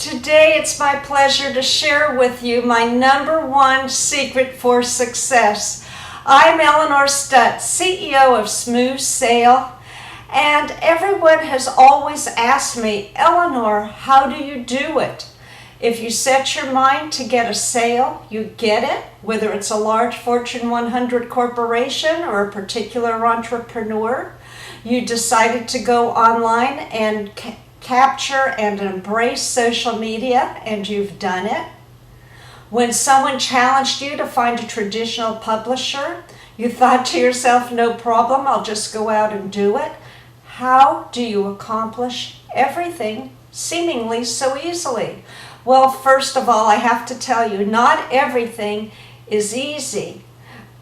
Today it's my pleasure to share with you my #1 secret for success. I'm Eleanor Stutt, CEO of Smooth Sale, and everyone has always asked me, Eleanor, how do you do it? If you set your mind to get a sale, you get it, whether it's a large Fortune 100 corporation or a particular entrepreneur. You decided to go online and capture and embrace social media, and you've done it. When someone challenged you to find a traditional publisher, you thought to yourself, no problem, I'll just go out and do it. How do you accomplish everything seemingly so easily? Well, first of all, I have to tell you, not everything is easy,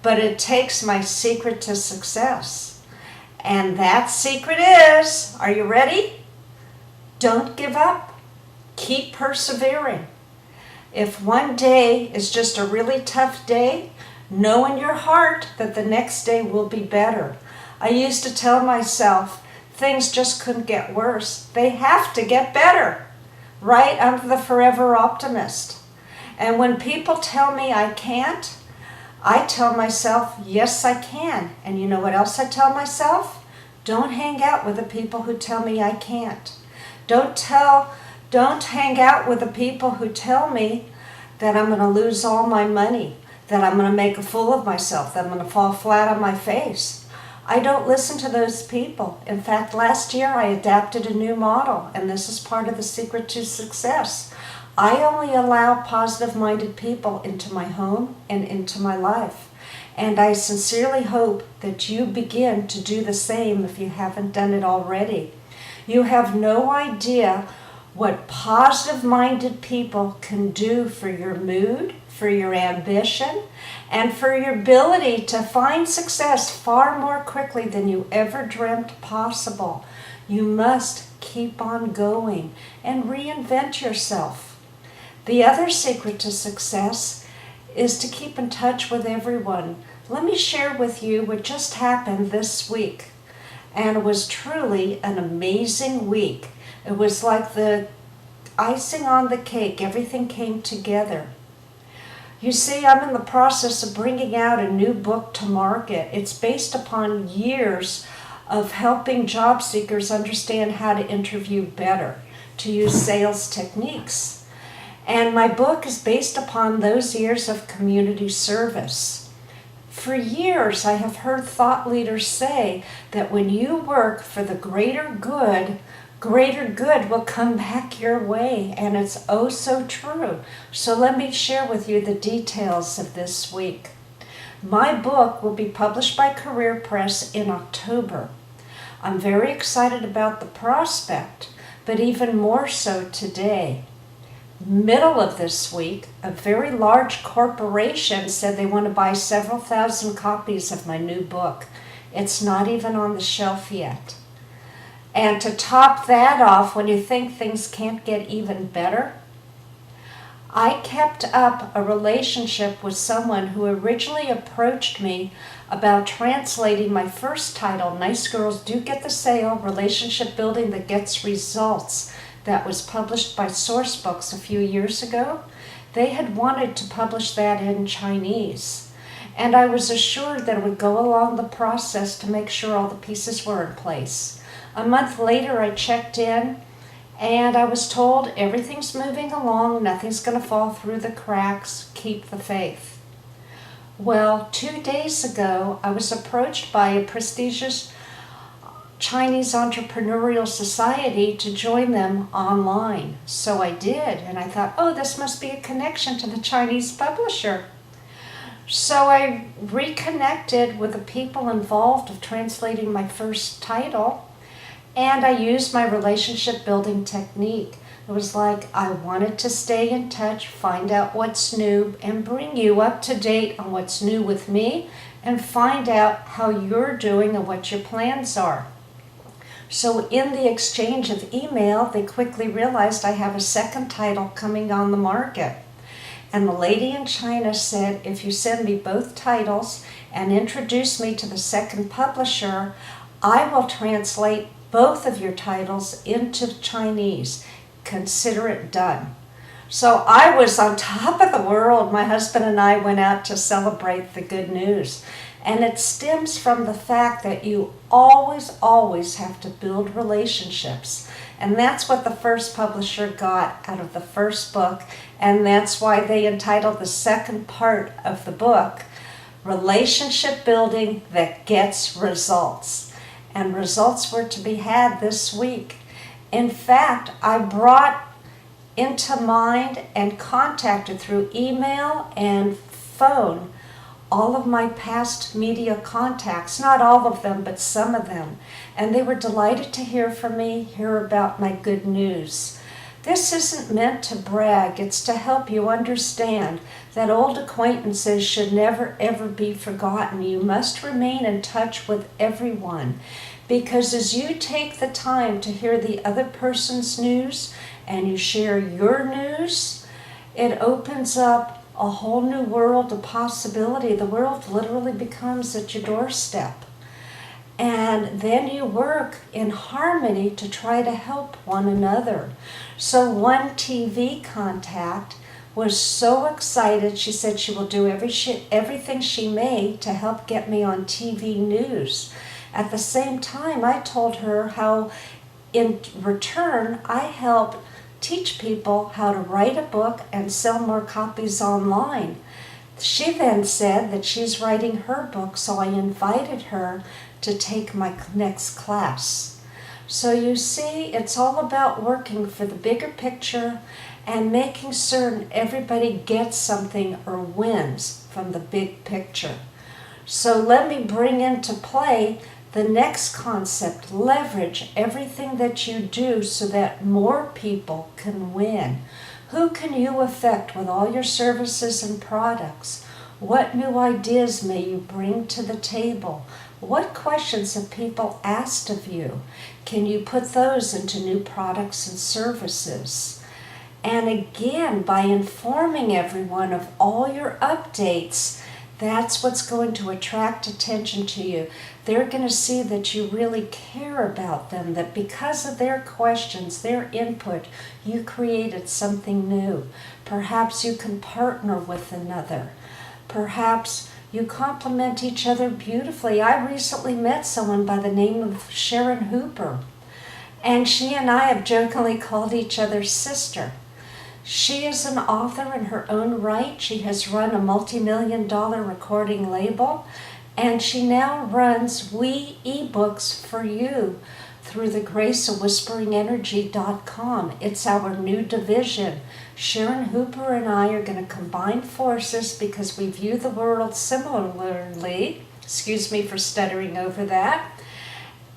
but it takes my secret to success. And that secret is, are you ready? Don't give up. Keep persevering. If one day is just a really tough day, know in your heart that the next day will be better. I used to tell myself, things just couldn't get worse. They have to get better. Right? I'm the forever optimist. And when people tell me I can't, I tell myself, yes, I can. And you know what else I tell myself? Don't hang out with the people who tell me I can't. Don't hang out with the people who tell me that I'm going to lose all my money, that I'm going to make a fool of myself, that I'm going to fall flat on my face. I don't listen to those people. In fact, last year I adapted a new model, and this is part of the secret to success. I only allow positive-minded people into my home and into my life. And I sincerely hope that you begin to do the same if you haven't done it already. You have no idea what positive-minded people can do for your mood, for your ambition, and for your ability to find success far more quickly than you ever dreamt possible. You must keep on going and reinvent yourself. The other secret to success is to keep in touch with everyone. Let me share with you what just happened this week. And it was truly an amazing week. It was like the icing on the cake. Everything came together. You see, I'm in the process of bringing out a new book to market. It's based upon years of helping job seekers understand how to interview better, to use sales techniques. And my book is based upon those years of community service. For years, I have heard thought leaders say that when you work for the greater good will come back your way, and it's oh so true. So let me share with you the details of this week. My book will be published by Career Press in October. I'm very excited about the prospect, but even more so today. Middle of this week, a very large corporation said they want to buy several thousand copies of my new book. It's not even on the shelf yet. And to top that off, when you think things can't get even better, I kept up a relationship with someone who originally approached me about translating my first title, Nice Girls Do Get the Sale, Relationship Building That Gets Results, that was published by Sourcebooks a few years ago. They had wanted to publish that in Chinese. And I was assured that it would go along the process to make sure all the pieces were in place. A month later, I checked in, and I was told everything's moving along, nothing's going to fall through the cracks, keep the faith. Well, 2 days ago, I was approached by a prestigious Chinese entrepreneurial society to join them online. So I did, and I thought, oh, this must be a connection to the Chinese publisher. So I reconnected with the people involved of translating my first title, and I used my relationship building technique. It was like I wanted to stay in touch, find out what's new, and bring you up to date on what's new with me, and find out how you're doing and what your plans are. So in the exchange of email, they quickly realized I have a second title coming on the market. And the lady in China said, if you send me both titles and introduce me to the second publisher, I will translate both of your titles into Chinese. consider it done. So I was on top of the world. My husband and I went out to celebrate the good news. And it stems from the fact that you always have to build relationships. And that's what the first publisher got out of the first book. And that's why they entitled the second part of the book, Relationship Building That Gets Results. And results were to be had this week. In fact, I brought into mind and contacted through email and phone all of my past media contacts, not all of them, but some of them. And they were delighted to hear from me, hear about my good news. This isn't meant to brag, it's to help you understand that old acquaintances should never ever be forgotten. You must remain in touch with everyone, because as you take the time to hear the other person's news and you share your news, it opens up a whole new world of possibility. The world literally becomes at your doorstep. And then you work in harmony to try to help one another. So one TV contact was so excited, she said she will do everything she may to help get me on TV news. At the same time, I told her how in return I help teach people how to write a book and sell more copies online. She then said that she's writing her book, so I invited her to take my next class. So you see, it's all about working for the bigger picture and making certain everybody gets something or wins from the big picture. So let me bring into play the next concept. Leverage everything that you do so that more people can win. Who can you affect with all your services and products? What new ideas may you bring to the table? What questions have people asked of you? Can you put those into new products and services? And again, by informing everyone of all your updates, that's what's going to attract attention to you. They're going to see that you really care about them, that because of their questions, their input, you created something new. Perhaps you can partner with another. Perhaps you complement each other beautifully. I recently met someone by the name of Sharon Hooper, and she and I have jokingly called each other sister. She is an author in her own right. She has run a multi-million-dollar recording label, and she now runs We eBooks for You through the graceofwhisperingenergy.com. It's our new division. Sharon Hooper and I are going to combine forces because we view the world similarly. Excuse me for stuttering over that.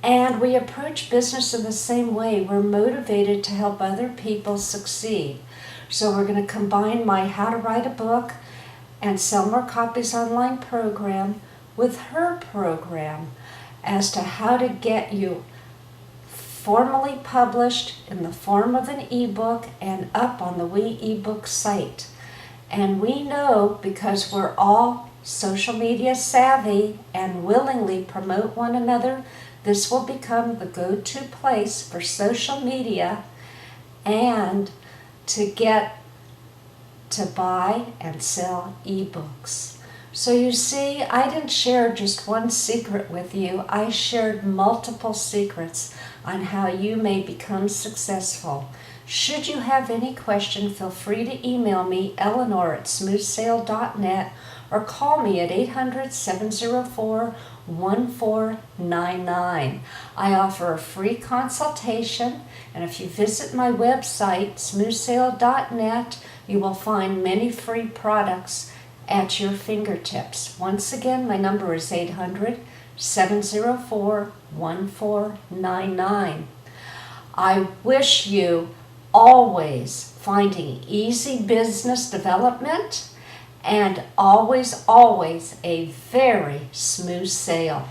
And we approach business in the same way. We're motivated to help other people succeed. So we're going to combine my How to Write a Book and Sell More Copies online program with her program as to how to get you formally published in the form of an ebook and up on the We eBook site. And we know, because we're all social media savvy and willingly promote one another, this will become the go-to place for social media and to get to buy and sell ebooks. So you see, I didn't share just one secret with you. I shared multiple secrets on how you may become successful. Should you have any question, feel free to email me, Eleanor@smoothsale.net, or call me at 800-704-1499. I offer a free consultation, and if you visit my website, smoothsale.net, you will find many free products at your fingertips. Once again, my number is 800-704-1499. I wish you always finding easy business development and always a very smooth sale.